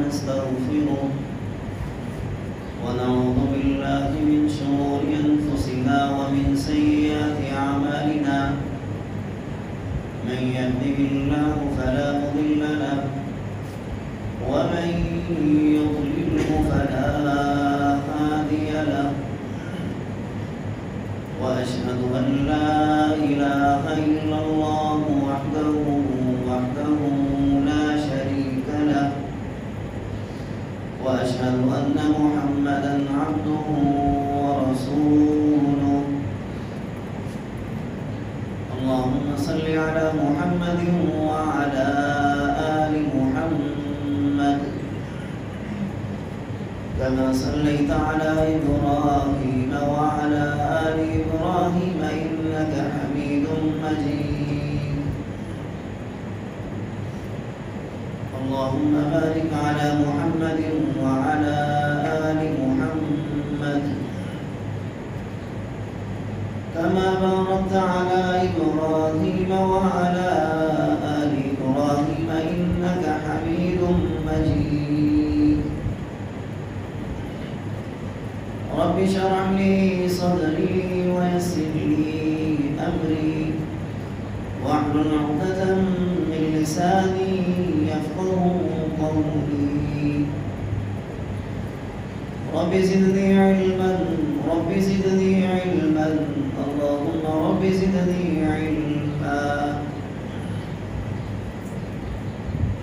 ونستغفره ونعوذ بالله من شرور أنفسنا ومن سيئات أعمالنا من يهده الله فلا مضل له ومن يضلله فلا هادي له وأشهد أن لا إله إلا الله وحده لا شريك له وأشهد أن محمدا عبده ورسوله اللهم صل على محمد وعلى آل محمد كما صليت على إبراهيم وعلى آل إبراهيم إنك حميد مجيد اللهم بارك على محمد وعلى آل محمد كما باركت على إبراهيم وعلى آل إبراهيم إنك حميد مجيد رب اشرح لي صدري ويسر لي أمري واحلل عقدة من لساني يفقهوا قولي رب زدني علما اللهم رب زدني علما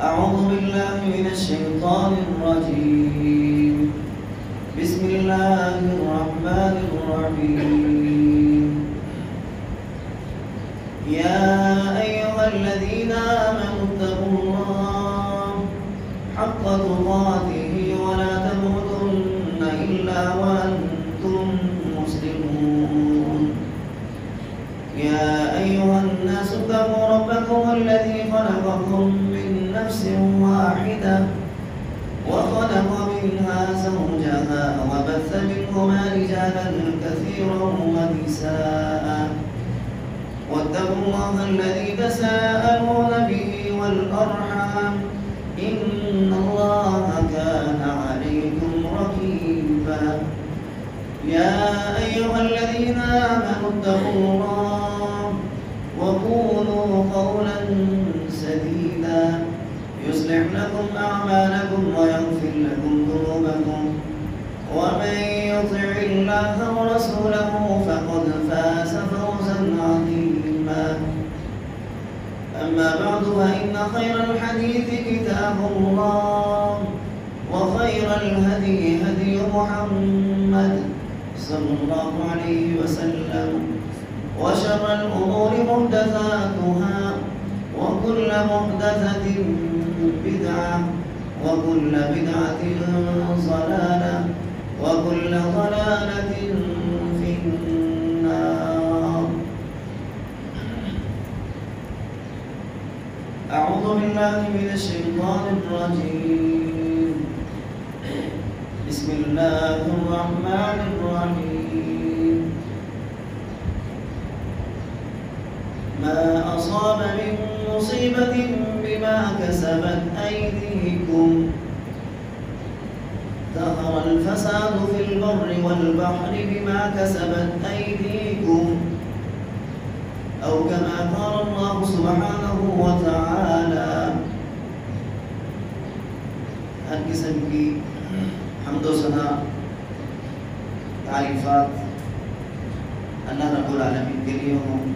أعوذ بالله من الشيطان الرجيم بسم الله الرحمن الرحيم يا أيها الذين آمنوا اتقوا الله حق تقاته ولا تموتن إلا وأنتم مسلمون يا أيها الناس اتقوا ربكم الذي خلقكم من نفس واحدة وخلق منها زوجها وبث منهما رجالا كثيرا ونساء واتقوا الله الذي تساءلون به والأرحام إن الله كان عليكم رقيبا يا أيها الذين آمنوا اتقوا الله وقولوا قولا سديدا يصلح لكم أعمالكم ويغفر لكم ذنوبكم ومن يطع الله ورسوله فقد فاز فوزا عظيما أما بعد فإن خير الحديث كتاب الله وخير الهدي هدي محمد صلى الله عليه وسلم وشر الأمور محدثاتها وكل محدثة بدعة وكل بدعة ضلالة وكل ضلالة في النار أعوذ بالله من الشيطان الرجيم بسم الله الرحمن الرحيم ما أصاب من مصيبة بما كسبت أيديكم ظهر الفساد في البر والبحر بما كسبت أيديكم أو كما قال الله سبحانه وتعالى ہر قسم کی حمد و ثنا تعریفات اللہ رب العالمین کے لیے ہوں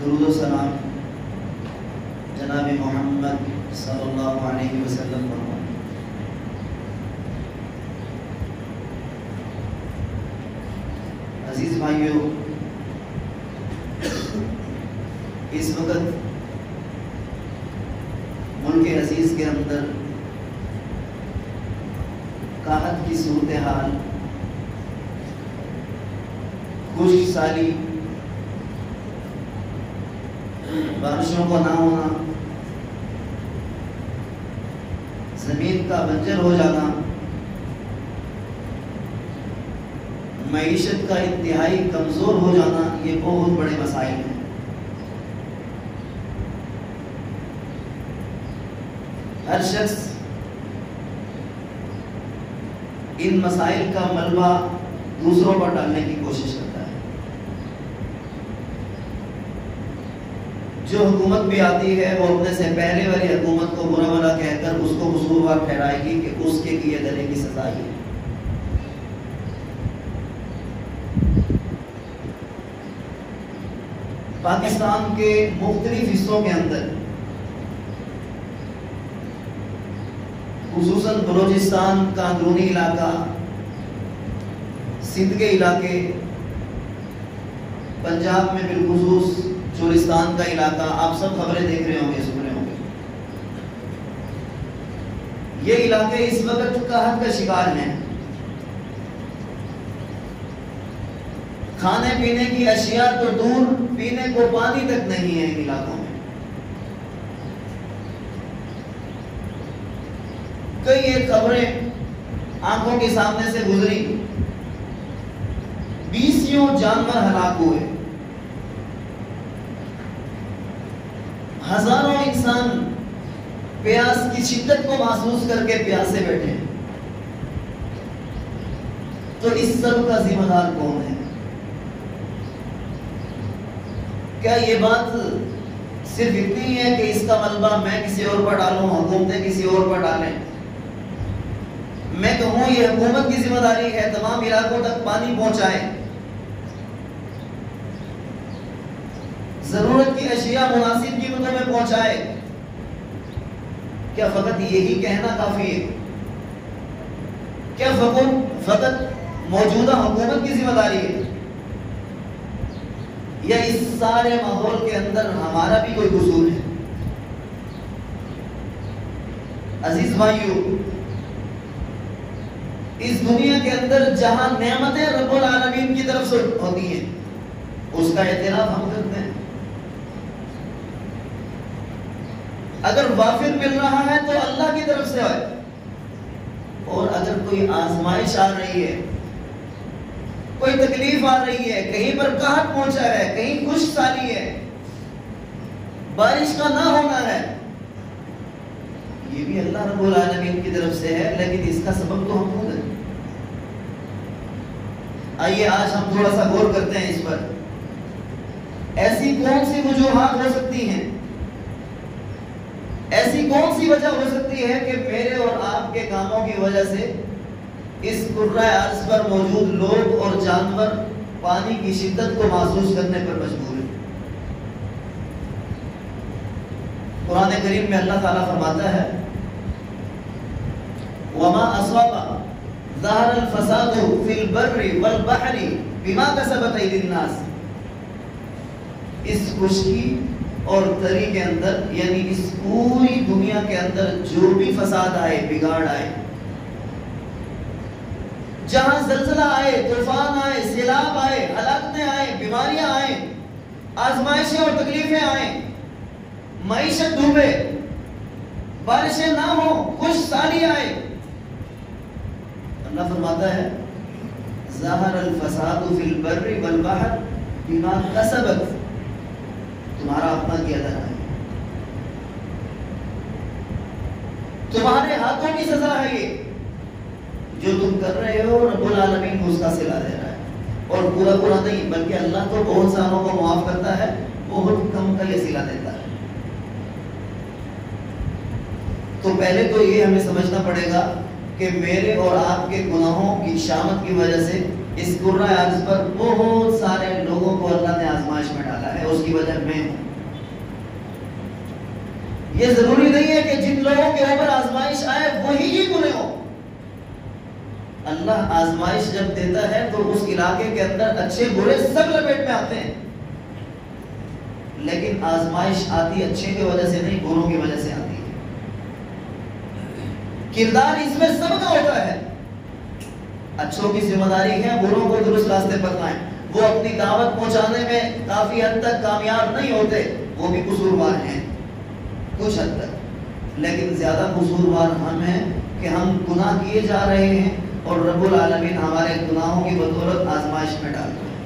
درود و سلام جناب محمد صلی اللہ علیہ وسلم پر ہوں عزیز بھائیو اس وقت ملک عزیز کے اندر قحط کی صورتحال خشک سالی بارشوں کا نہ ہونا زمین کا بنجر ہو جانا معیشت کا انتہائی کمزور ہو جانا یہ بہت بڑے مسائل ہیں ہر شخص ان مسائل کا ملبہ دوسروں پر ڈالنے کی کوشش کرتا ہے. جو حکومت بھی آتی ہے وہ اپنے سے پہلے والی حکومت کو برا بھلا کہہ کر اس کو قصوروار ٹھہرائے گی کہ اس کے کیے گنے کی سزا یہ ہے. پاکستان کے مختلف حصوں کے اندر خصوصاً بلوچستان کا اندرونی علاقہ، سندھ کے علاقے، پنجاب میں بالخصوص چولستان کا علاقہ، آپ سب خبریں دیکھ رہے ہوں گے، سن رہے ہوں گے. یہ علاقے اس وقت قحط کا شکار ہیں. کھانے پینے کی اشیاء تو دور، پینے کو پانی تک نہیں ہے ان علاقوں میں. کئی ایک خبریں آنکھوں کے سامنے سے گزری، 20 جانور ہلاک ہوئے، ہزاروں انسان پیاس کی شدت کو محسوس کر کے پیاسے بیٹھے. تو اس سب کا ذمہ دار کون ہے؟ کیا یہ بات صرف اتنی ہے کہ اس کا ملبہ میں کسی اور پر ڈالوں، حکومتیں کسی اور پر ڈالیں؟ میں کہوں یہ حکومت کی ذمہ داری ہے تمام علاقوں تک پانی پہنچائے، ضرورت کی اشیاء مناسب قیمتوں میں پہنچائے. کیا فقط یہی کہنا کافی ہے؟ کیا فقط موجودہ حکومت کی ذمہ داری ہے؟ یا اس سارے ماحول کے اندر ہمارا بھی کوئی قصور ہے؟ عزیز بھائیو، اس دنیا کے اندر جہاں نعمتیں رب العالمین کی طرف سے ہوتی ہیں اس کا اعتراف ہم کرتے ہیں. اگر وافر مل رہا ہے تو اللہ کی طرف سے ہے، اور اگر کوئی آزمائش آ رہی ہے، کوئی تکلیف آ رہی ہے، کہیں پر قحط پہنچا ہے، کہیں خشک سالی ہے، بارش کا نہ ہونا ہے، یہ بھی اللہ رب العالمین کی طرف سے ہے، لیکن اس کا سبب تو ہم خود ہیں. آئیے آج ہم تھوڑا سا غور کرتے ہیں اس پر. ایسی کون سی وجوہات ہو سکتی ہیں، ایسی کون سی وجہ ہو سکتی ہے کہ میرے اور آپ کے کاموں کی وجہ سے اس کرۂ ارض پر موجود لوگ اور جانور پانی کی شدت کو محسوس کرنے پر مجبور ہیں؟ قرآن کریم میں اللہ تعالیٰ فرماتا ہے وَمَا أَصَابَ ظَهَرَ الْفَسَادُ فِي الْبَرِّ وَالْبَحْرِ بِمَا كَسَبَتْ أَيْدِي النَّاسِ. اس خشکی اور تری کے اندر، یعنی اس پوری دنیا کے اندر جو بھی فساد آئے، بگاڑ آئے، جہاں زلزلہ آئے، طوفان آئے، سیلاب آئے، ہلاکتیں آئے، بیماریاں آئیں، آزمائشیں اور تکلیفیں آئیں، معیشت ڈوبے، بارشیں نہ ہوں، خشک سالی آئے، اللہ فرماتا ہے ظَهَرَ الْفَسَادُ فِي الْبَرِّ وَالْبَحْرِ بِمَا كَسَبَتْ، تمہارا اپنا کیا درا ہے، تمہارے ہاتھوں کی سزا ہے یہ جو تم کر رہے ہو. رب العالمین کو اس کا صلہ دے رہا ہے، اور پورا نہیں بلکہ اللہ تو بہت ساروں کو معاف کرتا ہے، بہت کم کا یہ صلہ دیتا ہے. تو پہلے تو یہ ہمیں سمجھنا پڑے گا کہ میرے اور آپ کے گناہوں کی شامت کی وجہ سے اس کرۂ ارض پر بہت سارے لوگوں کو اللہ نے آزمائش میں ڈالا ہے، اس کی وجہ میں ہوں. یہ ضروری نہیں ہے کہ جن لوگوں کے اوپر آزمائش آئے وہی ہی گناہ ہوں. اللہ آزمائش جب دیتا ہے تو اس علاقے کے اندر اچھے برے سب لپیٹ میں آتے ہیں، لیکن آزمائش آتی اچھے کی وجہ سے نہیں، بروں کی وجہ سے آتی ہے. کردار اس میں سب کا ہوتا ہے. اچھوں کی ذمہ داری ہے بروں کو درست راستے پر لائیں. وہ اپنی دعوت پہنچانے میں کافی حد تک کامیاب نہیں ہوتے، وہ بھی قصوروار ہیں کچھ حد تک، لیکن زیادہ قصوروار ہم ہیں کہ ہم گناہ کیے جا رہے ہیں اور رب العالمین ہمارے گناہوں کی بدولت آزمائش میں ڈال رہے ہیں.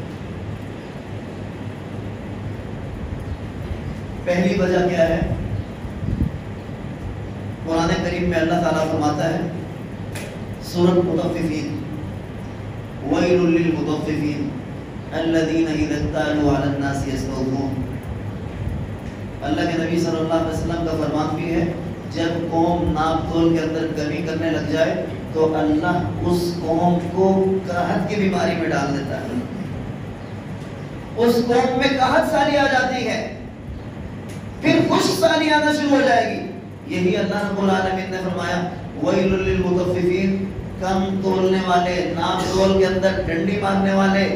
پہلی وجہ کیا ہے؟ قرآن کریم میں اللہ تعالیٰ فرماتا ہے سورۃ مطففین ویل للمطففین الذین اذا اکتالوا علی الناس یستوفون. اللہ کے نبی صلی اللہ علیہ وسلم کا فرمان بھی ہے جب قوم ناپ تول کے اندر کمی کرنے لگ جائے تو اللہ اس قوم کو قحط کی بیماری میں ڈال دیتا ہے. اس قوم میں قحط سالی آ جاتی ہے، پھر خشک سالی آنا شروع ہو جائے گی. یہی اللہ رب العالمین نے فرمایا ویل للمطففین، کم تولنے والے، ناپ تول کے اندر ڈنڈی مارنے والے،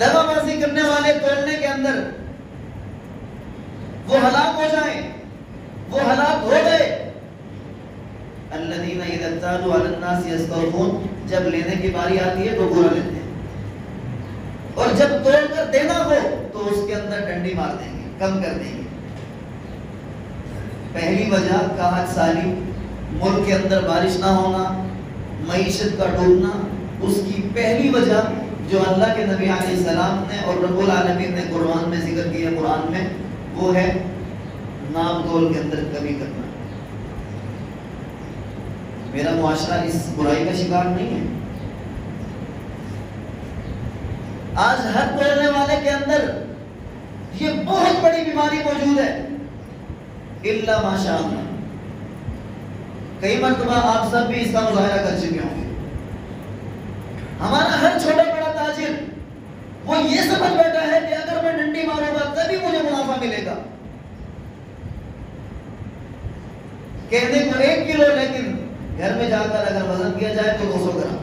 دغا بازی کرنے والے تولنے کے اندر وہ ہلاک ہو جائیں، وہ ہلاک ہو گئے. الذین اذا اکتالوا علی الناس یستوفون، جب لینے کی باری آتی ہے تو گھوڑا لیتے ہیں، اور جب تول کر دینا ہو تو اس کے اندر ڈنڈی مار دیں گے، کم کر دیں گے. پہلی وجہ قحط سالی، ملک کے اندر بارش نہ ہونا، معیشت کا ڈوبنا، اس کی پہلی وجہ جو اللہ کے نبی علیہ السلام نے اور رب العالمین نے قرآن میں ذکر کیا قرآن میں، وہ ہے ناپ تول کے اندر کمی کرنا. میرا معاشرہ اس برائی کا شکار نہیں ہے. آج ہر تولنے والے کے اندر یہ بہت بڑی بیماری موجود ہے، الا ماشاء اللہ. کئی مرتبہ آپ سب بھی اس کا مظاہرہ کر چکے ہوں گے. ہمارا ہر چھوٹا بڑا تاجر وہ یہ سمجھ بیٹھا ہے کہ اگر میں ڈنڈی ماروں گا تبھی مجھے منافع ملے گا. کہنے کو 1 کلو، لیکن گھر میں جا کر اگر وزن کیا جائے تو 200 گرام.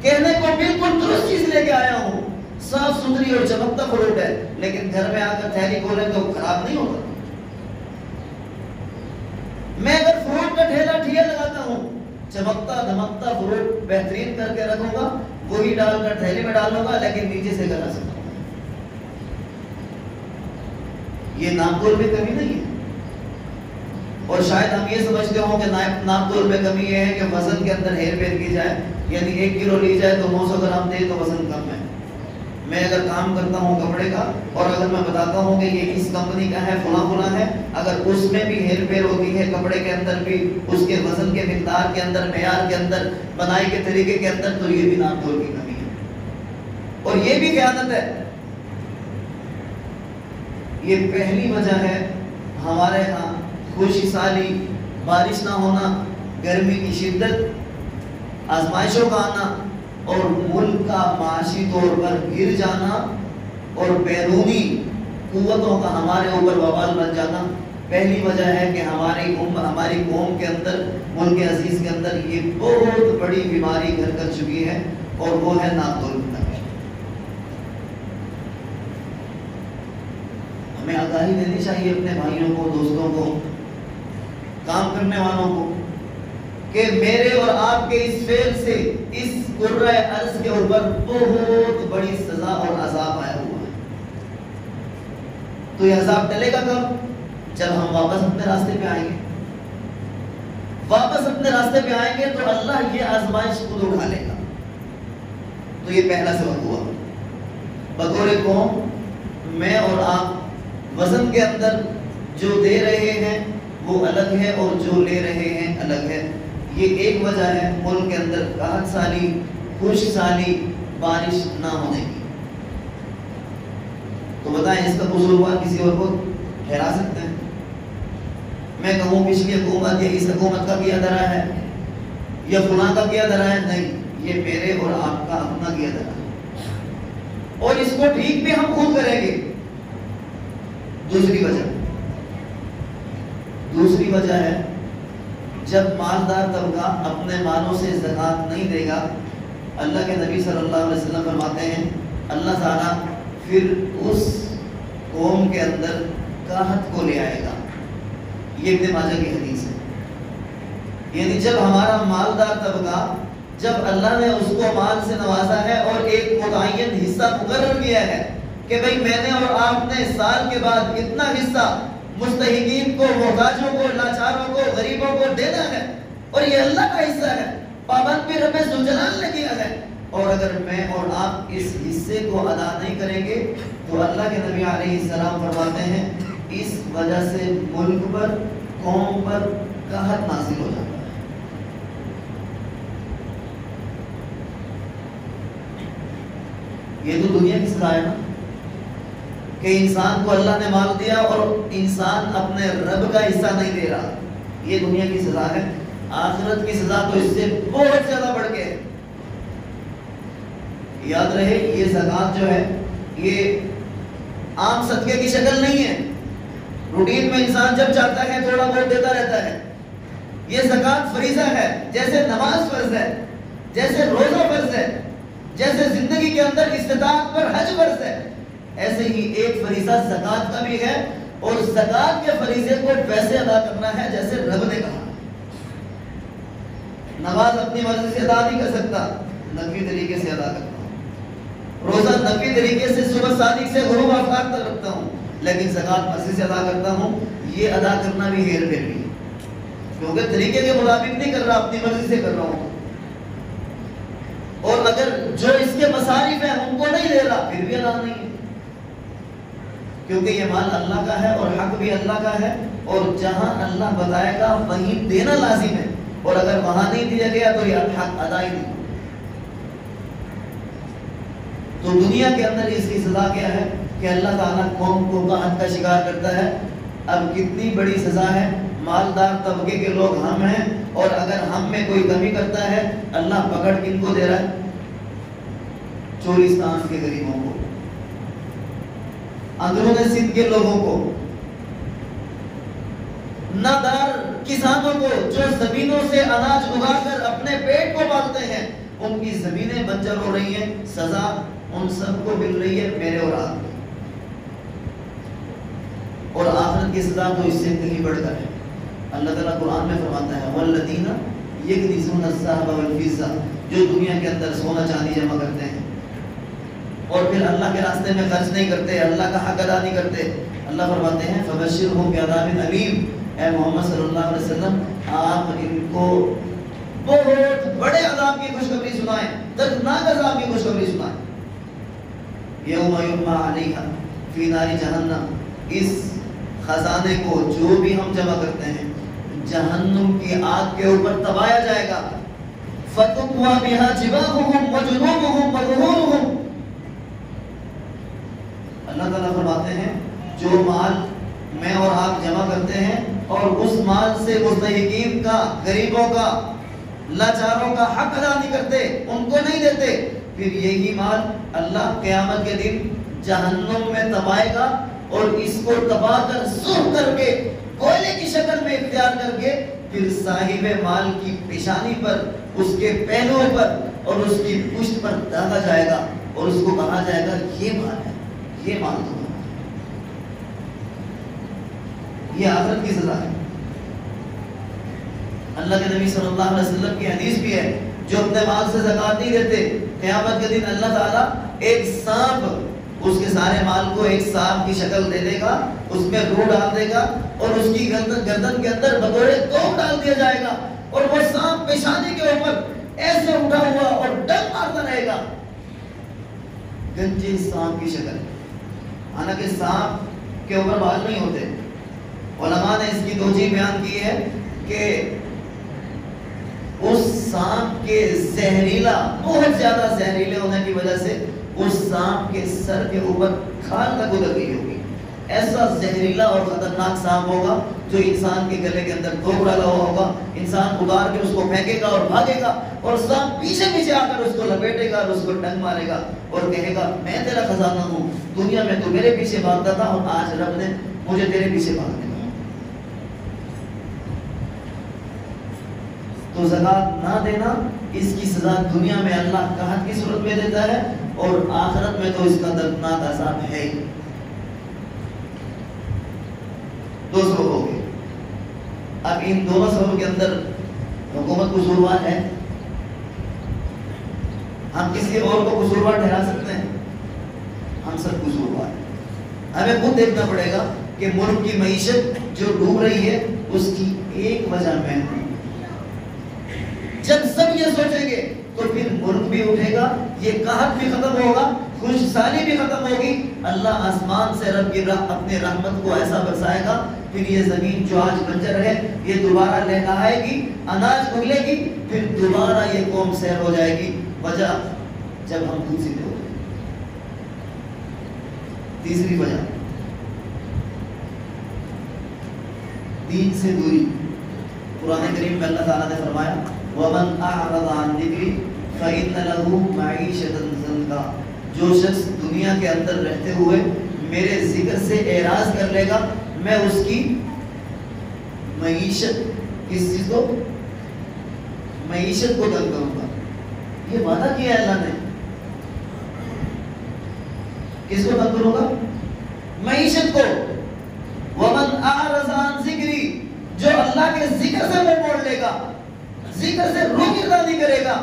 کہنے کو بالکل درست چیز لے کے آیا ہوں، صاف ستھری اور چمکتا فروٹ ہے، لیکن گھر میں آ کر تھیلی کھولے تو خراب نہیں ہوگا. میں اگر فروٹ کا ٹھیلا لگاتا ہوں، چمکتا دھمکتا فروٹ بہترین کر کے رکھوں گا، وہی ڈال کر تھیلی میں ڈالوں گا، لیکن نیچے سے گلا سکتا ہوں. یہ ناپ تول میں کمی نہیں ہے. اور شاید ہم یہ سمجھتے ہوں کہ ناپ تول میں کمی یہ ہے کہ وزن کے اندر ہیر پھیر کی جائے، یعنی 1 کلو لی جائے تو 900 گرام دے تو وزن کم ہے. میں اگر کام کرتا ہوں کپڑے کا اور اگر میں بتاتا ہوں کہ یہ اس کمپنی کا ہے، فلاں ہے، اگر اس میں بھی ہیر پھیر ہوتی ہے، کپڑے کے اندر بھی اس کے وزن کے مقدار کے اندر، معیار کے اندر، بنائی کے طریقے کے اندر، تو یہ بھی ناپ تول کی کمی ہے اور یہ بھی خیانت ہے. یہ پہلی وجہ ہے ہمارے ہاں خوشی سالی، بارش نہ ہونا، گرمی کی شدت، آزمائشوں کا آنا اور ملک کا معاشی طور پر گر جانا اور بیرونی قوتوں کا ہمارے اوپر وبال بن جانا. پہلی وجہ ہے کہ ہماری قوم کے اندر، ملک عزیز کے اندر یہ بہت بڑی بیماری گھر کر چکی ہے، اور وہ ہے ناپ تول کی کمی. ہمیں آگاہی دینی چاہیے اپنے بھائیوں کو، دوستوں کو، کام کرنے والوں کو، کہ میرے اور آپ کے اس فعل سے اس قرۂ ارض کے اوپر بہت بڑی سزا اور عذاب آیا ہوا ہے. تو یہ عذاب ٹلے گا کب؟ جب ہم واپس اپنے راستے پہ آئیں گے. واپس اپنے راستے پہ آئیں گے تو اللہ یہ آزمائش خود اٹھا لے گا. تو یہ پہلا سبق ہوا. بطور قوم میں اور آپ وزن کے اندر جو دے رہے ہیں وہ الگ ہے اور جو لے رہے ہیں الگ ہے. یہ ایک وجہ ہے ملک کے اندر قحط سالی، خشک سالی، بارش نہ ہونے کی. تو بتائیں اس کا قصوروار کسی اور کو ٹھہرا سکتے ہیں؟ میں کہوں پچھلی حکومت یا اس حکومت کا کیا دھرا ہے یا فلاں کا کیا دھرا ہے؟ نہیں، یہ میرے اور آپ کا اپنا کیا دھرا ہے، اور اس کو ٹھیک بھی ہم خود کریں گے. دوسری وجہ ہے جب مالدار طبقہ اپنے مالوں سے زکات نہیں دے گا، اللہ کے نبی صلی اللہ علیہ وسلم فرماتے ہیں اللہ تعالیٰ پھر اس قوم کے اندر قحط کو لے آئے گا. یہ ابن ماجہ کی حدیث ہے. یعنی جب ہمارا مالدار طبقہ، جب اللہ نے اس کو مال سے نوازا ہے اور ایک متعین حصہ مقرر کیا ہے کہ بھئی میں نے اور آپ نے سال کے بعد اتنا حصہ مستحقین کو، محتاجوں کو، لاچاروں کو، غریبوں کو دینا ہے، اور یہ اللہ کا حصہ ہے، پابند بھی رب ذوالجلال نے کیا ہے، اور اگر میں اور آپ اس حصے کو ادا نہیں کریں گے تو اللہ کے نبی علیہ السلام فرماتے ہیں اس وجہ سے ملک پر، قوم پر قحط نازل ہو جاتا ہے۔ یہ تو دنیا کی سزا ہے نا، کہ انسان کو اللہ نے مال دیا اور انسان اپنے رب کا حصہ نہیں دے رہا، یہ دنیا کی سزا ہے۔ آخرت کی سزا تو اس سے بہت زیادہ بڑھ کے ہے۔ یاد رہے یہ زکوٰۃ جو ہے یہ عام صدقے کی شکل نہیں ہے، روٹین میں انسان جب چاہتا ہے تھوڑا بہت دیتا رہتا ہے۔ یہ زکوٰۃ فریضہ ہے، جیسے نماز فرض ہے، جیسے روزہ فرض ہے، جیسے زندگی کے اندر استطاعت پر حج فرض ہے، ایسے ہی ایک فریضہ زکوٰۃ کا بھی ہے، اور زکوٰۃ کے فریضے کو ویسے ادا کرنا ہے جیسے رب نے کہا۔ نماز اپنی مرضی سے ادا نہیں کر سکتا، نقوی طریقے سے ادا کرتا ہوں، روزہ نقوی طریقے سے صبح صادق سے غروب آفتاب تک رکھتا ہوں، لیکن زکوٰۃ مرضی سے ادا کرتا ہوں۔ یہ ادا کرنا بھی ہیر پھیر بھی، کیونکہ طریقے کے مطابق نہیں کر رہا، اپنی مرضی سے کر رہا ہوں، اور اگر جو اس کے مصارف ہیں ان کو نہیں دے رہا پھر بھی ادا نہیں ہے، کیونکہ یہ مال اللہ کا ہے اور حق بھی اللہ کا ہے، اور جہاں اللہ بتائے گا وہیں دینا لازم ہے، اور اگر وہاں نہیں دیا گیا تو یہ حق ادا ہی نہیں۔ تو دنیا کے اندر اس کی سزا کیا ہے کہ اللہ تعالیٰ قوم کو قحط کا شکار کرتا ہے۔ اب کتنی بڑی سزا ہے، مالدار طبقے کے لوگ ہم ہیں، اور اگر ہم میں کوئی کمی کرتا ہے اللہ پکڑ کن کو دے رہا ہے؟ چولستان کے غریبوں کو، اندرون سندھ کے لوگوں کو، نادار کسانوں کو جو زمینوں سے اناج اگا کر اپنے پیٹ کو پالتے ہیں، ان کی زمینیں بنجر ہو رہی ہیں، سزا ان سب کو مل رہی ہے، میرے اور آپ کو۔ اور آخرت کی سزا تو اس سے کہیں بڑھ کر ہے۔ اللہ تعالیٰ قرآن میں فرماتا ہے وَالَّذِينَ يَكْنِزُونَ الذَّهَبَ وَالْفِضَّةَ، جو دنیا کے اندر سونا چاندی جمع کرتے ہیں اور پھر اللہ کے راستے میں خرچ نہیں کرتے، اللہ کا حق ادا نہیں کرتے، اللہ فرماتے ہیں فَبَشِّرْهُم بِعَذَابٍ أَلِيمٍ، اے محمد صلی اللہ علیہ وسلم آپ ان کو بہت بڑے عذاب کی خوشخبری سنائیں، دردناک عذاب کی خوشخبری سنائیں۔ یوم یحمى علیہا فی نار جہنم، اس خزانے کو جو بھی ہم جمع کرتے ہیں جہنم کی آگ کے اوپر دبایا جائے گا، فَتُقْوَى بِهَا جِبَاهُهُمْ وَجُنُوبُهُمْ وَظُهُورُهُمْ۔ اللہ تعالیٰ فرماتے ہیں جو مال میں اور آپ جمع کرتے ہیں اور اس مال سے مستحقین کا، غریبوں کا، لاچاروں کا حق ادا نہیں کرتے، ان کو نہیں دیتے، پھر یہی مال اللہ قیامت کے دن جہنم میں دبائے گا، اور اس کو دبا کر سرخ کر کے کوئلے کی شکل میں اختیار کر کے پھر صاحب مال کی پیشانی پر، اس کے پہلوؤں پر اور اس کی پشت پر داغا جائے گا، اور اس کو کہا جائے گا یہ مال ہے، یہ مال تمہارا ہے۔ یہ آخرت کی سزا ہے۔ اللہ کے نبی صلی اللہ علیہ وسلم کی حدیث بھی ہے جو اپنے مال سے زکوٰۃ نہیں دیتے، قیامت کے دن اللہ تعالیٰ ایک سانپ، اس کے سارے مال کو ایک سانپ کی شکل دے دے گا، اس میں روح ڈال دے گا، اور اس کی گردن کے اندر بطور توپ ڈال دیا جائے گا، اور وہ سانپ پیشانی کے اوپر ایسے اٹھا ہوا اور ڈنک مارتا رہے گا، گنجے سانپ کی شکل۔ حالانکہ سانپ کے اوپر بال نہیں ہوتے، علماء نے اس کی توجیہ بیان کی ہے کہ اس سانپ کے زہریلا، بہت زیادہ زہریلے ہونے کی وجہ سے اس سانپ کے سر کے اوپر کھال تک اتر گئی ہوگی۔ ایسا زہریلا اور خطرناک سانپ ہوگا جو انسان کے گلے کے اندر دھوپ ڈالا ہوا ہوگا، انسان اتار کے اس کو پھینکے گا اور بھاگے گا، اور سانپ پیچھے پیچھے آ کر اس کو لپیٹے گا اور اس کو ڈنک مارے گا اور کہے گا میں تیرا خزانہ ہوں، دنیا میں تو میرے پیچھے بھاگتا تھا اور آج رب نے مجھے تیرے پیچھے بھاگنے کا۔ تو زکوٰۃ نہ دینا، اس کی سزا دنیا میں اللہ قحط کی صورت میں دیتا ہے، اور آخرت میں تو اس کا دردناک عذاب ہے ہی۔ دو سبب ہو گئے۔ اب ان دونوں سبب کے اندر حکومت قصوروار ہے، ہم کسی اور کو قصوروار ٹھہرا سکتے ہیں؟ ہم سب قصوروار ہیں۔ ہمیں خود دیکھنا پڑے گا کہ ملک کی معیشت جو ڈوب رہی ہے اس کی ایک وجہ میں ہوں۔ جب سب یہ سوچیں گے تو پھر ملک بھی اٹھے گا، یہ قحط بھی ختم ہوگا، خوش سالی بھی ختم ہوگی، اللہ آسمان سے رب کی اپنے رحمت کو ایسا برسائے گا، پھر یہ زمین جو آج بنجر ہے یہ دوبارہ لہلہائے گی، اناج اگلے گی، پھر دوبارہ یہ قوم سیر ہو جائے گی، وجہ جب ہم خود سیدھے ہو جائیں۔ تیسری وجہ دین سے دوری۔ قرآن کریم میں اللہ تعالیٰ نے فرمایا وَمَنْ أَعْرَضَ عَنْ ذِكْرِي فَإِنَّ لَهُ مَعِيشَةً ضَنْكًا، جو شخص دنیا کے اندر رہتے ہوئے میرے ذکر سے اعراض کر لے گا، میں اس کی معیشت، کس چیز کو؟ معیشت کو تنگ کروں گا۔ یہ وعدہ کیا ہے اللہ نے، کس کو تنگ کروں گا؟ معیشت کو۔ وَمَنْ أَعْرَضَ عَنْ ذِكْرِي، جو اللہ کے ذکر سے منہ موڑ لے گا، ذکر سے روگردانی کرے گا،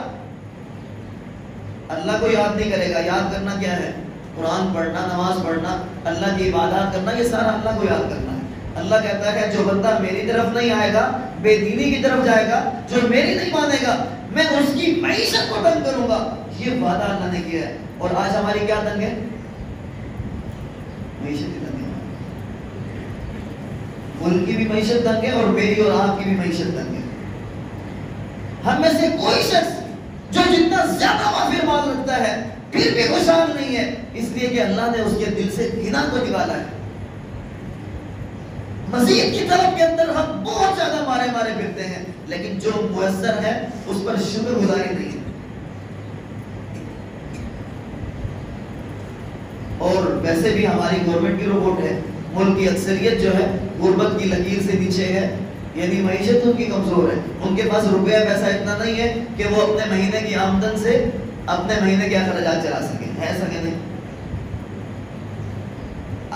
اللہ کو یاد نہیں کرے گا۔ یاد کرنا کیا ہے؟ قرآن پڑھنا، نماز پڑھنا، اللہ کی عبادات کرنا، یہ سارا اللہ کو یاد کرنا ہے۔ اللہ کہتا ہے جو بندہ میری طرف نہیں آئے گا، بے دینی کی طرف جائے گا، جو میری نہیں مانے گا، میں اس کی معیشت کو تنگ کروں گا۔ یہ وعدہ اللہ نے کیا ہے۔ اور آج ہماری کیا تنگ ہے؟ معیشت کی تنگ ہے، ملک کی بھی معیشت تنگ ہے، اور میری اور آپ کی بھی معیشت تنگ ہے۔ ہم میں سے کوئی شخص جو جتنا زیادہ وافر مال رکھتا ہے پھر بھی خوشحال نہیں ہے، اس لیے کہ اللہ نے اس کے دل سے گناہ کو نکالا ہے۔ مزید کی طرف کے اندر ہم بہت زیادہ مارے مارے پھرتے ہیں، لیکن جو میسر ہے اس پر شکر گزاری نہیں ہے۔ اور ویسے بھی ہماری گورنمنٹ کی رپورٹ ہے، ملک کی اکثریت جو ہے غربت کی لکیر سے نیچے ہے، یعنی معیشت ان کی کمزور ہے، ان کے پاس روپیہ پیسہ اتنا نہیں ہے کہ وہ اپنے مہینے کی آمدن سے اپنے مہینے کے اخراجات چلا سکیں، ہے ایسا کہ نہیں؟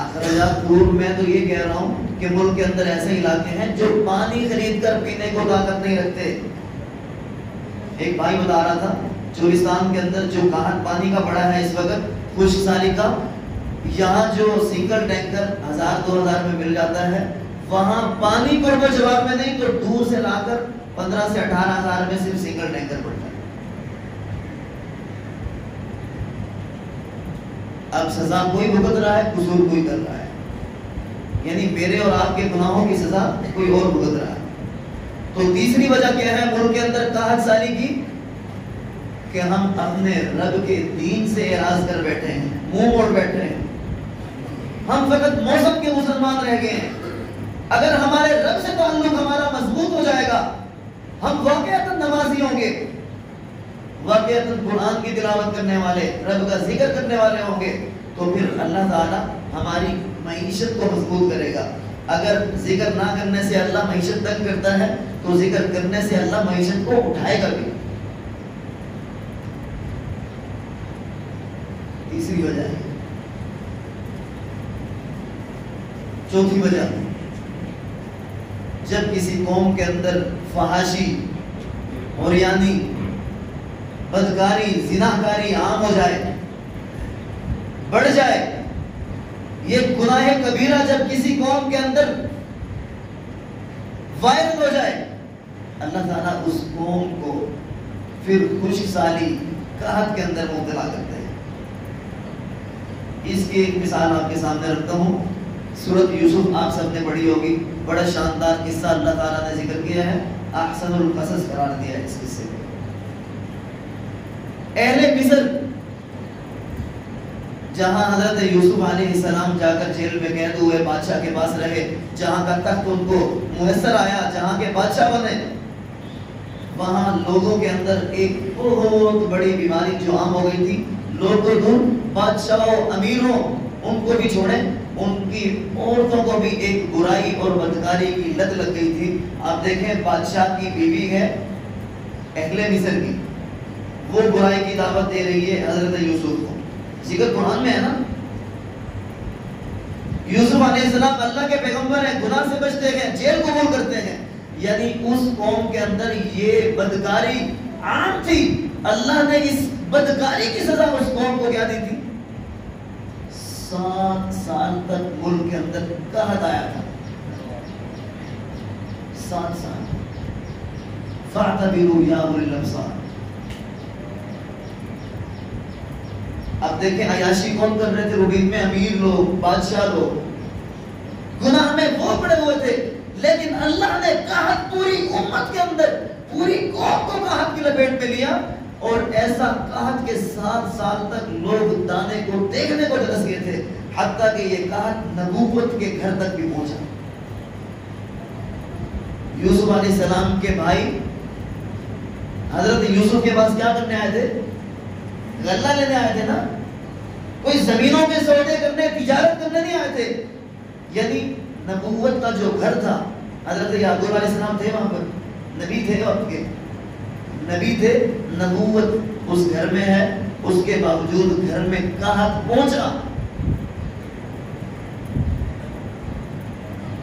اخراجات دور، میں تو یہ کہہ رہا ہوں کہ ملک کے اندر ایسے علاقے ہیں جو پانی خرید کر پینے کو طاقت نہیں رکھتے۔ ایک بھائی بتا رہا تھا چولستان کے اندر جو قحط پانی کا پڑا ہے اس وقت، خشک سالی کا، یہاں جو سنگل ٹینکر 1000-2000 میں مل جاتا ہے، وہاں پانی پر وہ جواب میں نہیں تو دور سے لا کر 15 سے 18 ہزار میں صرف سنگل ٹینکر پڑتا ہے۔ اب سزا کوئی بھگت رہا ہے، قصور کوئی کر رہا ہے، یعنی میرے اور آپ کے گناہوں کی سزا کوئی اور بھگت رہا ہے۔ تو تیسری وجہ کیا ہے ملک کے اندر قحط سالی کی؟ کہ ہم اپنے رب کے دین سے اعراض کر بیٹھے ہیں، منہ موڑ بیٹھے ہیں، ہم فقط موسم کے مسلمان رہ گئے ہیں۔ اگر ہمارے رب سے تعلق ہمارا مضبوط ہو جائے گا، ہم واقعتاً نمازی ہوں گے، واقعتاً قرآن کی تلاوت کرنے والے، رب کا ذکر کرنے والے ہوں گے، تو پھر اللہ تعالیٰ ہماری معیشت کو مضبوط کرے گا۔ اگر ذکر نہ کرنے سے اللہ معیشت تنگ کرتا ہے تو ذکر کرنے سے اللہ معیشت کو اٹھائے گا بھی۔ تیسری وجہ ہے۔ چوتھی وجہ، جب کسی قوم کے اندر فحاشی، عریانی، بدکاری، زناکاری عام ہو جائے، بڑھ جائے، یہ گناہ کبیرہ جب کسی قوم کے اندر وائرل ہو جائے، اللہ تعالیٰ اس قوم کو پھر خشک سالی، قحط کے اندر مبتلا کرتے ہیں۔ اس کی ایک مثال آپ کے سامنے رکھتا ہوں۔ سورۃ یوسف آپ سب نے پڑھی ہوگی، بڑا شاندار قصہ اللہ تعالیٰ نے ذکر کیا ہے، احسن القصص قرار دیا ہے اس قصے کو۔ اہل مصر جہاں حضرت یوسف علیہ السلام جا کر جیل میں قید ہوئے، بادشاہ کے پاس رہے، جہاں کا تخت ان کو میسر آیا، جہاں کے بادشاہ بنے، وہاں لوگوں کے اندر ایک بہت بڑی بیماری جو عام ہو گئی تھی۔ لوگ تو دور، بادشاہوں، امیروں، ان کو بھی چھوڑیں، ان کی عورتوں کو بھی ایک برائی اور بدکاری کی لت لگ گئی تھی۔ آپ دیکھیں بادشاہ کی بیوی ہے اہل مصر کی، وہ برائی کی دعوت دے رہی ہے حضرت یوسف کو، ذکر قرآن میں ہے نا۔ یوسف علیہ السلام اللہ کے پیغمبر ہیں، گناہ سے بچتے ہیں، جیل قبول کرتے ہیں، یعنی اس قوم کے اندر یہ بدکاری عام تھی۔ اللہ نے اس بدکاری کی سزا اس قوم کو کیا دی تھی؟ 7 سال تک ملک کے اندر قحط آیا تھا، 7 سال۔ فَاعْتَبِرُوا يَا أُولِي الْأَبْصَارِ، اب دیکھیں عیاشی کون کر رہے تھے روبین میں؟ امیر لوگ، بادشاہ لوگ، گناہ میں وہ پڑے ہوئے تھے، لیکن اللہ نے قحط پوری امت کے اندر، پوری قوم کو قحط کی لپیٹ میں لیا، اور ایسا قحط کے 7 سال تک لوگ دانے کو دیکھنے کو ترس گئے تھے، حتیٰ کہ یہ قحط نبوت کے گھر تک بھی پہنچا۔ یوسف علیہ السلام کے بھائی حضرت یوسف کے پاس کیا کرنے آئے تھے؟ غلہ لینے آئے تھے نا، کوئی زمینوں کے سودے کرنے، تجارت کرنے نہیں آئے تھے۔ یعنی نبوت کا جو گھر تھا، حضرت یعقوب علیہ السلام تھے وہاں پر، نبی تھے وقت کے، نبی تھے، نبوت اس گھر میں ہے، اس کے باوجود گھر میں قحط پہنچا۔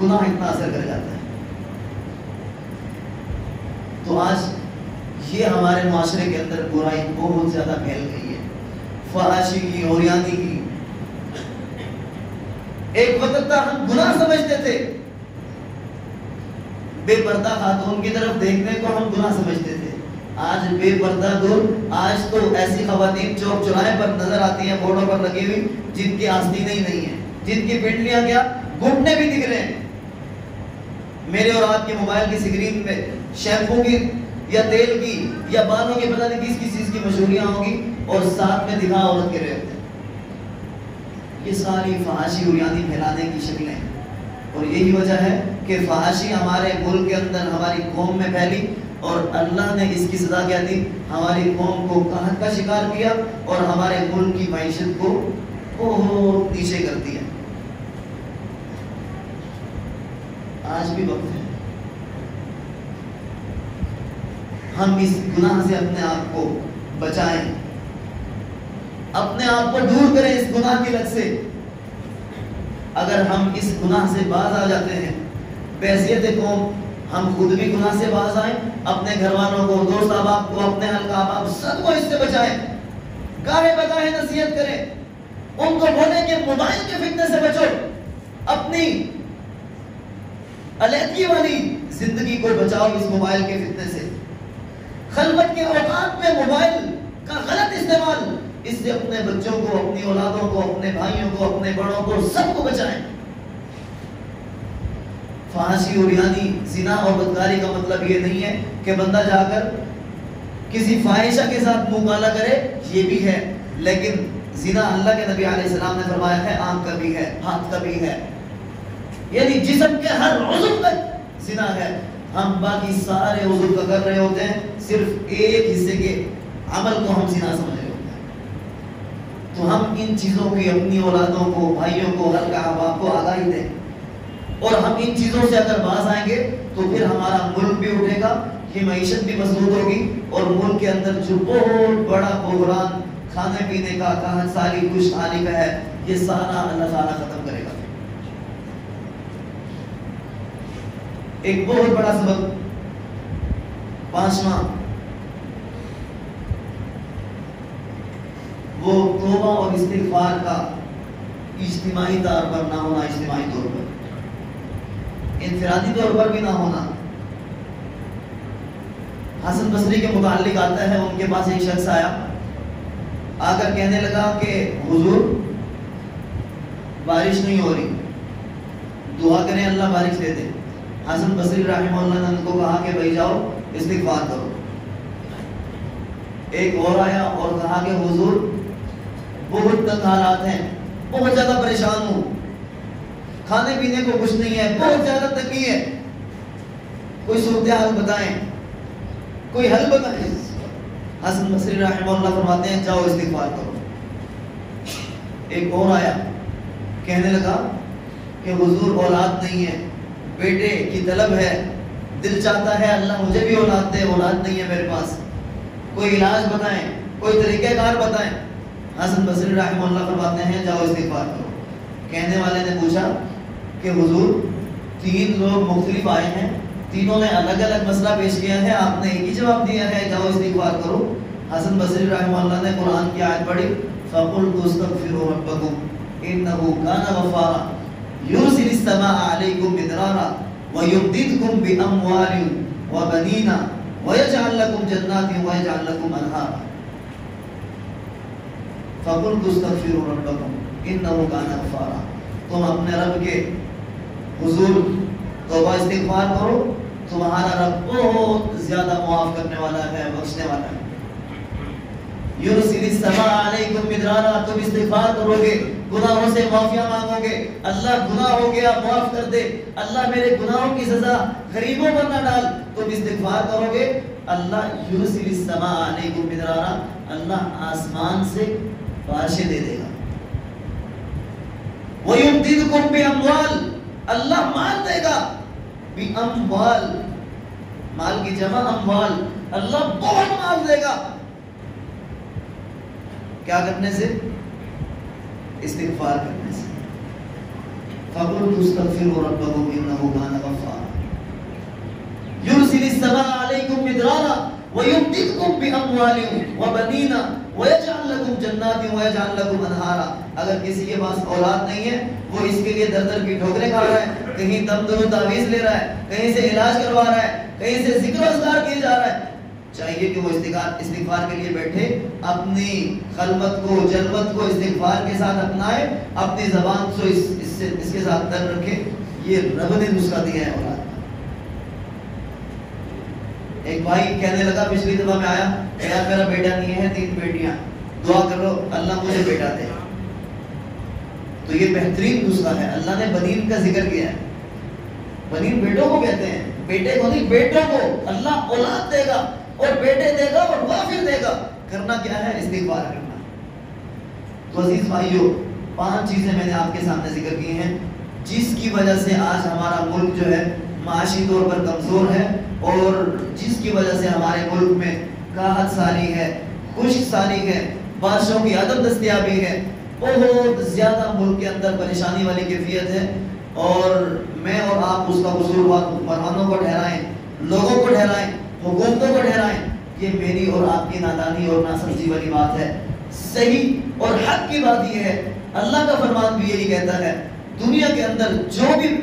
گناہ اتنا اثر کر جاتا ہے۔ تو آج یہ ہمارے معاشرے کے اندر برائی بہت زیادہ پھیل گئی ہے، فحاشی کی، عریانی کی۔ ایک وقت تھا ہم گناہ سمجھتے تھے، بے پردہ خاتون کی طرف دیکھنے کو ہم گناہ سمجھتے تھے، آج بے پردہ دور، آج تو ایسی خواتین چوک چوراہے پر نظر آتی ہیں، بورڈوں پر لگی ہوئی، جن کی آستینیں ہی نہیں ہیں، جن کی پنڈلیاں کیا گھٹنے بھی دکھ رہے ہیں۔ میرے اور آپ کے موبائل کی اسکرین پہ شیمپو کی یا تیل کی یا بالوں کی پتہ نہیں کس چیز کی مشہوریاں ہوں گی، اور ساتھ میں دکھا عورت کے رہے ہوتے ہیں۔ یہ ساری فحاشی عریانی پھیلانے کی شکلیں ہیں، اور یہی وجہ ہے کہ فحاشی ہمارے ملک کے اندر، ہماری قوم میں پھیلی، اور اللہ نے اس کی سزا کیا دی؟ ہماری قوم کو قحط کا شکار کیا اور ہمارے ملک کی معیشت کو بہت نیچے کر دیا۔ آج بھی وقت ہے ہم اس گناہ سے اپنے آپ کو بچائیں، اپنے آپ کو دور کریں اس گناہ کی لت سے۔ اگر ہم اس گناہ سے باز آ جاتے ہیں، بحیثیت قوم ہم خود بھی گناہ سے باز آئیں، اپنے گھر والوں کو، دوست احباب کو، اپنے حلقہ احباب سب کو اس سے بچائیں، گاہے بگاہے نصیحت کریں، ان کو بولیں کہ موبائل کے فتنے سے بچو، اپنی علیحدگی والی زندگی کو بچاؤ اس موبائل کے فتنے سے۔ خلوت کے اوقات میں موبائل کا غلط استعمال، اس سے اپنے بچوں کو، اپنی اولادوں کو، اپنے بھائیوں کو، اپنے بڑوں کو، سب کو بچائیں۔ فحاشی عریانی، زنا اور بدکاری کا مطلب یہ نہیں ہے کہ بندہ جا کر کسی فاحشہ کے ساتھ منہ کالا کرے، یہ بھی ہے، لیکن زنا اللہ کے نبی علیہ السلام نے فرمایا ہے آنکھ کا بھی ہے، ہاتھ کا بھی ہے، یعنی جسم کے ہر عضو کا زنا ہے۔ ہم باقی سارے عضو کا کر رہے ہوتے ہیں، صرف ایک حصے کے عمل کو ہم زنا سمجھ رہے ہوتے ہیں۔ تو ہم ان چیزوں کی اپنی اولادوں کو، بھائیوں کو، حلقہ احباب کو آگاہی دیں، اور ہم ان چیزوں سے اگر باز آئیں گے تو پھر ہمارا ملک بھی اٹھے گا، یہ معیشت بھی مضبوط ہوگی، اور ملک کے اندر جو بہت بڑا بحران کھانے پینے کا، قحط سالی، خوشحالی کا ہے، یہ سارا اللہ تعالیٰ ختم کرے گا۔ ایک بہت بڑا سبب، 5واں، وہ توبہ اور استغفار کا اجتماعی طور پر نہ ہونا، اجتماعی طور پر، انفرادی طور پر بھی نہ ہونا۔ حسن بصری کے متعلق آتا ہے، ان کے پاس ایک شخص آیا، آ کر کہنے لگا کہ حضور بارش نہیں ہو رہی، دعا کریں اللہ بارش دے دے۔ حسن بصری رحمہ اللہ نے ان کو کہا کہ بھائی جاؤ استغفار کرو۔ ایک اور آیا اور کہا کہ حضور بہت تنگ حالات ہیں، بہت زیادہ پریشان ہوں، کھانے پینے کو کچھ نہیں ہے، بہت زیادہ تنگی ہے، کوئی صورتحال بتائیں، کوئی حل بتائیں۔ حسن بصری رحمہ اللہ فرماتے ہیں جاؤ استغفار کرو۔ ایک اور آیا، کہنے لگا کہ حضور اولاد نہیں ہے، بیٹے کی طلب ہے، دل چاہتا ہے اللہ مجھے بھی اولاد دے، اولاد نہیں ہے میرے پاس، کوئی علاج بتائیں، کوئی طریقہ کار بتائیں۔ حسن بصری رحمہ اللہ فرماتے ہیں جاؤ استغفار کرو۔ کہنے والے نے پوچھا کہ حضور 3 لوگ مختلف آئے ہیں، تینوں نے الگ الگ مسئلہ پیش کیا ہے، آپ نے ایک ہی جواب دیا ہے جاؤ استغفار کرو۔ حسن بصری رحمہ اللہ نے قرآن کی آیت پڑھی، فَقُلْتُ اسْتَغْفِرُوا رَبَّكُمْ إِنَّهُ كَانَ غَفَّارًا يُرْسِلِ السَّمَاءَ عَلَيْكُمْ مِدْرَارًا وَيُمْدِدْكُمْ بِأَمْوَالٍ وَبَنِينَ وَيَجْعَلْ لَكُمْ جَنَّاتٍ وَيَجْعَلْ لَكُمْ أَنْهَارًا۔ فَقُلْتُ اسْتَغْفِرُوا رَبَّكُمْ إِنَّهُ كَانَ غَفَّارًا. تم اپنے رب کے حضور توبہ استغفار کرو، تمہارا رب بہت زیادہ معاف کرنے والا ہے، بخشنے والا ہے. یرسل السماء علیکم مدرارا، تم استغفار کرو گے، گناہوں سے معافیا مانگو گے، اللہ گناہ ہو گیا معاف کر دے، اللہ میرے گناہوں کی سزا غریبوں پر نہ ڈال، تم استغفار کرو گے، اللہ یرسل السماء علیکم مدرارا، اللہ آسمان سے بارشیں دے دے گا. وَيُمْدِدْكُمْ بِأَمْوَالٍ، اللہ مال دے گا، بِأَمْوَالٍ، مال کی جمع اموال، اللہ بہت مال دے گا. کیا کرنے سے؟ استغفار کرنے سے. فَقُلْتُ اسْتَغْفِرُوا رَبَّكُمْ إِنَّهُ كَانَ غَفَّارًا. يُرْسِلِ السَّمَاءَ عَلَيْكُمْ مِدْرَارًا وَيُمْدِدْكُمْ بِأَمْوَالٍ وَبَنِينَ وَيَجْعَلْ لَكُمْ جَنَّاتٍ وَيَجْعَلْ لَكُمْ أَنْهَارًا. اگر کسی کے پاس اولاد نہیں ہے، وہ اس کے لیے در در کی ٹھوکریں کھا رہا ہے، کہیں دم درو تعویذ لے رہا ہے، کہیں سے علاج کروا رہا ہے، کہیں سے ذکر و اذکار کیے جا رہا ہے، چاہیے کہ وہ استغفار کے لیے بیٹھے، اپنی خلوت کو جلوت کو استغفار کے ساتھ اپنائے، اپنی زبان کو اس کے ساتھ در رکھے. یہ رب نے نسخہ دیا ہے اولاد. ایک بھائی کہنے لگا پچھلی دفعہ میں آیا، یار میرا بیٹا نہیں ہے، 3 بیٹیاں، دعا کرو اللہ مجھے بیٹا دے. تو یہ بہترین نسخہ ہے. اللہ نے بنین کا ذکر کیا ہے. بنین بیٹوں کو کہتے ہیں، بیٹے کو نہیں، بیٹوں کو اللہ اولاد دے گا، اور بیٹے دے گا اور وافر دے گا. کرنا کیا ہے؟ استغفار کرنا. تو عزیز بھائیو، 5 چیزیں میں نے آپ کے سامنے ذکر کی ہیں جس کی وجہ سے آج ہمارا ملک جو ہے معاشی طور پر کمزور ہے، اور جس کی وجہ سے ہمارے ملک میں قحط سالی ہے، خشک سالی ہے، بارشوں کی عدم دستیابی ہے، بہت زیادہ ملک کے اندر پریشانی والی کیفیت ہے. اور میں اور آپ اس کا قصوروار حکمرانوں کو ٹھہرائیں، لوگوں کو ٹھہرائیں، حکومتوں کو ٹھہرائیں، یہ میری اور آپ کی نادانی اور ناسمجھی والی بات ہے. صحیح اور حق کی بات یہ ہے، اللہ کا فرمان بھی یہی کہتا ہے، دنیا کے اندر جو بھی،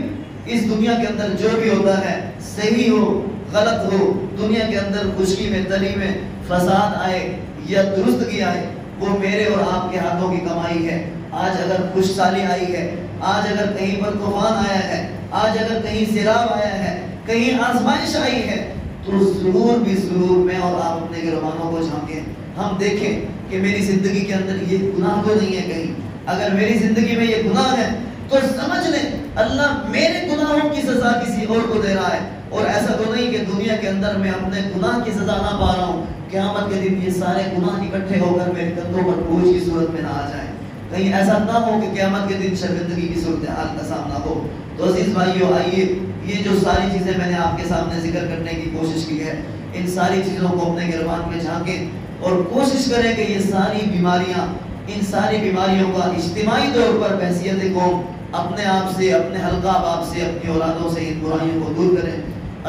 اس دنیا کے اندر جو بھی ہوتا ہے، صحیح ہو غلط ہو، دنیا کے اندر خشکی میں تری میں فساد آئے یا درستگی آئے، وہ میرے اور آپ کے ہاتھوں کی کمائی ہے. آج اگر خشک سالی آئی ہے، آج اگر کہیں پر طوفان آیا ہے، آج اگر کہیں سیلاب آیا ہے، کہیں آزمائش آئی ہے، تو ضرور بھی ضرور میں اور آپ اپنے گربانوں کو جھانکیں، ہم دیکھیں کہ میری زندگی کے اندر یہ گناہ تو نہیں ہے کہیں. اگر میری زندگی میں یہ گناہ ہے تو سمجھ لیں اللہ میرے گناہوں کی سزا کسی اور کو دے رہا ہے. اور ایسا تو نہیں کہ دنیا کے اندر میں اپنے گناہ کی سزا نہ پا رہا ہوں، قیامت کے دن یہ سارے گناہ اکٹھے ہو کر میرے کندھوں پر بوجھ کی صورت میں نہ آ جائیں. کہیں ایسا نہ ہو کہ قیامت کے دن شرمندگی کی صورتحال کا سامنا ہو. تو عزیز بھائیو، آئیے یہ جو ساری چیزیں میں نے آپ کے سامنے ذکر کرنے کی کوشش کی ہے، ان ساری چیزوں کو اپنے گربان میں جھانکیں اور کوشش کریں کہ یہ ساری بیماریاں، ان ساری بیماریوں کا اجتماعی طور پر بحثیت قوم اپنے آپ سے، اپنے حلقہ باب سے، اپنی اولادوں سے ان برائیوں کو دور کریں.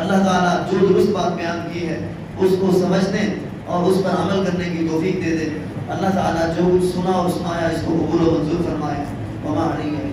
اللہ تعالیٰ جو درست بات بیان کی ہے اس کو سمجھنے اور اس پر عمل کرنے کی توفیق دے دے. اللہ تعالیٰ جو کچھ سنا اور سنایا اس کو قبول و منظور فرمائے. وما علیہ